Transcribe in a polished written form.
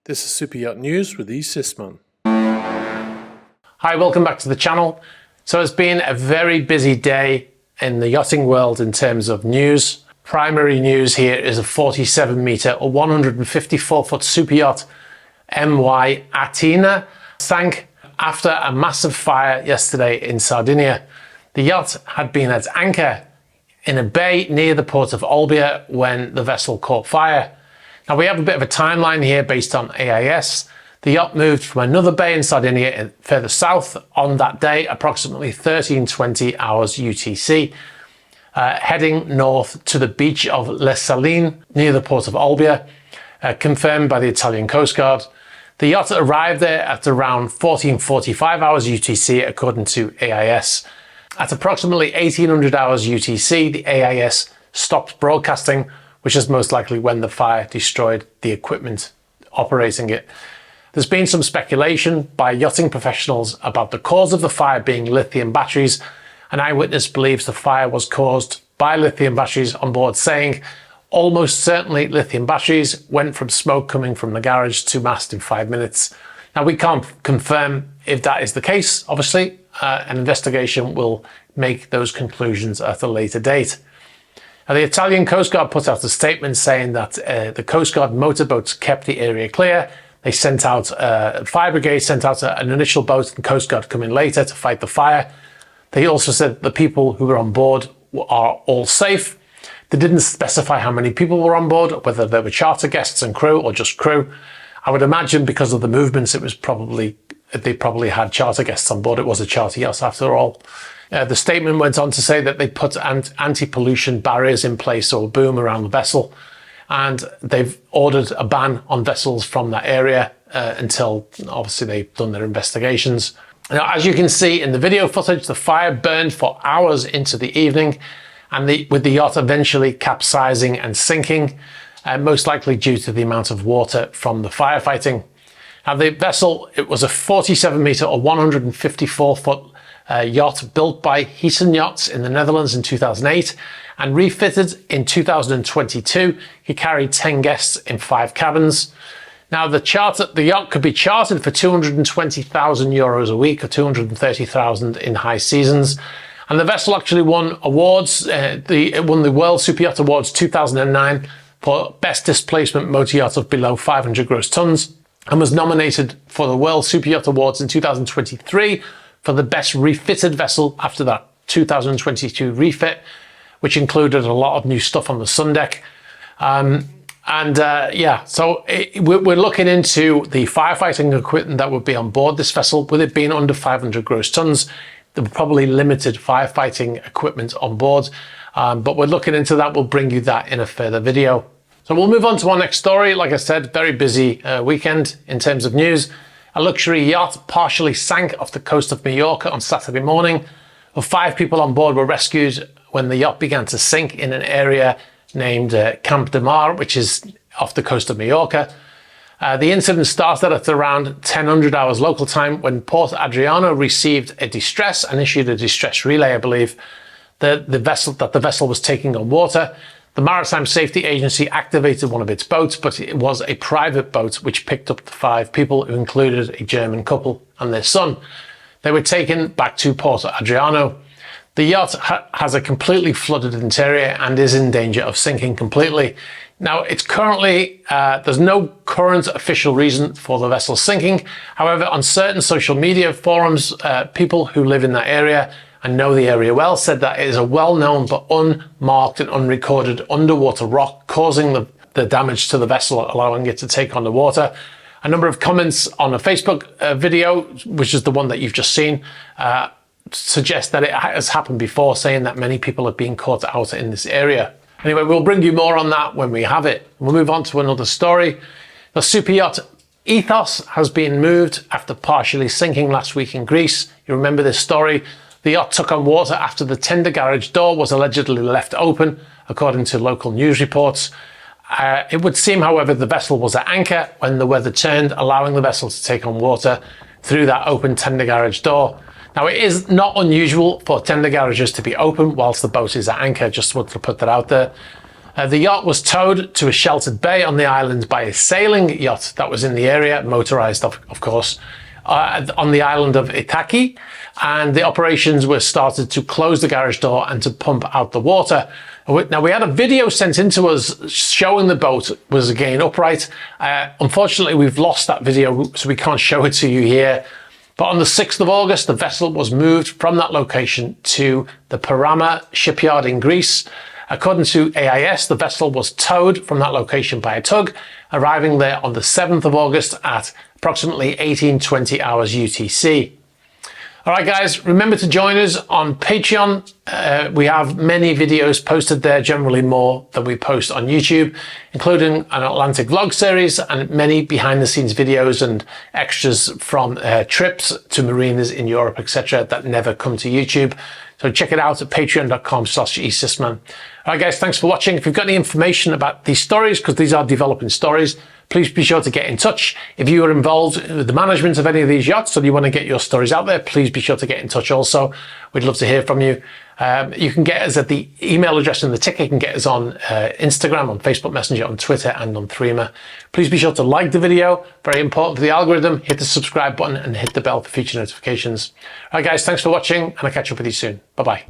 This is Super Yacht News with E. Sisman. Hi, welcome back to the channel. So it's been a very busy day in the yachting world in terms of news. Primary news here is a 47 metre or 154 foot super yacht MY Athena sank after a massive fire yesterday in Sardinia. The yacht had been at anchor in a bay near the port of Olbia when the vessel caught fire. Now we have a bit of a timeline here based on AIS. The yacht moved from another bay in Sardinia further south on that day, approximately 13:20 hours UTC, heading north to the beach of Les Salines near the port of Olbia, confirmed by the Italian Coast Guard. The yacht arrived there at around 14:45 hours UTC according to AIS. At approximately 1800 hours UTC, the AIS stopped broadcasting, which is most likely when the fire destroyed the equipment operating it. There's been some speculation by yachting professionals about the cause of the fire being lithium batteries. An eyewitness believes the fire was caused by lithium batteries on board, saying almost certainly lithium batteries went from smoke coming from the garage to mast in 5 minutes. Now we can't confirm if that is the case, obviously. An investigation will make those conclusions at a later date. Now, the Italian Coast Guard put out a statement saying that the Coast Guard motorboats kept the area clear. They sent out, fire brigade sent out an initial boat and Coast Guard come in later to fight the fire. They also said the people who were on board are all safe. They didn't specify how many people were on board, whether they were charter guests and crew or just crew. I would imagine because of the movements, they probably had charter guests on board. It was a charter yacht after all. The statement went on to say that they put anti-pollution barriers in place or boom around the vessel, and they've ordered a ban on vessels from that area until obviously they've done their investigations. Now, as you can see in the video footage, the fire burned for hours into the evening, and with the yacht eventually capsizing and sinking, most likely due to the amount of water from the firefighting. Now, the vessel, it was a 47 metre or 154 foot yacht built by Ethos Yachts in the Netherlands in 2008 and refitted in 2022. He carried 10 guests in 5 cabins. Now the yacht could be chartered for 220,000 euros a week or 230,000 in high seasons. And the vessel actually won awards. It won the World Super Yacht Awards 2009 for Best Displacement Motor Yacht of below 500 gross tons, and was nominated for the World Super Yacht Awards in 2023 for the best refitted vessel after that 2022 refit, which included a lot of new stuff on the sun deck. So we're looking into the firefighting equipment that would be on board this vessel. With it being under 500 gross tons, there were probably limited firefighting equipment on board, but we're looking into that. We'll bring you that in a further video. So we'll move on to our next story. Like I said, very busy weekend in terms of news. A luxury yacht partially sank off the coast of Mallorca on Saturday morning. 5 people on board were rescued when the yacht began to sink in an area named Camp de Mar, which is off the coast of Mallorca. The incident started at around 1000 hours local time when Port Adriano received a distress and issued a distress relay, I believe, that the vessel was taking on water. The Maritime Safety Agency activated one of its boats, but it was a private boat which picked up the 5 people, who included a German couple and their son. They were taken back to Port Adriano. The yacht has a completely flooded interior and is in danger of sinking completely. Now, it's currently, there's no current official reason for the vessel sinking. However, on certain social media forums, people who live in that area and know the area well said that it is a well-known but unmarked and unrecorded underwater rock causing the damage to the vessel, allowing it to take on the water. A number of comments on a Facebook video, which is the one that you've just seen, suggest that it has happened before, saying that many people have been caught out in this area. Anyway, we'll bring you more on that when we have it. We'll move on to another story. The super yacht Ethos has been moved after partially sinking last week in Greece. You remember this story? The yacht took on water after the tender garage door was allegedly left open, according to local news reports. It would seem, however, the vessel was at anchor when the weather turned, allowing the vessel to take on water through that open tender garage door. Now, it is not unusual for tender garages to be open whilst the boat is at anchor. Just want to put that out there. The yacht was towed to a sheltered bay on the island by a sailing yacht that was in the area, motorized of course, on the island of Itaki, and the operations were started to close the garage door and to pump out the water. Now, we had a video sent in to us showing the boat was again upright. Unfortunately, we've lost that video, so we can't show it to you here. But on the 6th of August, the vessel was moved from that location to the Parama shipyard in Greece. According to AIS, the vessel was towed from that location by a tug, arriving there on the 7th of August at approximately 18:20 hours UTC. All right, guys, remember to join us on Patreon. We have many videos posted there, generally more than we post on YouTube, including an Atlantic vlog series and many behind the scenes videos and extras from trips to marinas in Europe, etc., that never come to YouTube. So check it out at patreon.com/eSysman. All right, guys, thanks for watching. If you've got any information about these stories, because these are developing stories, please be sure to get in touch. If you are involved with the management of any of these yachts or you want to get your stories out there, please be sure to get in touch also. We'd love to hear from you. You can get us at the email address in the ticket. You can get us on Instagram, on Facebook Messenger, on Twitter, and on Threema. Please be sure to like the video. Very important for the algorithm. Hit the subscribe button and hit the bell for future notifications. All right, guys, thanks for watching, and I'll catch up with you soon. Bye-bye.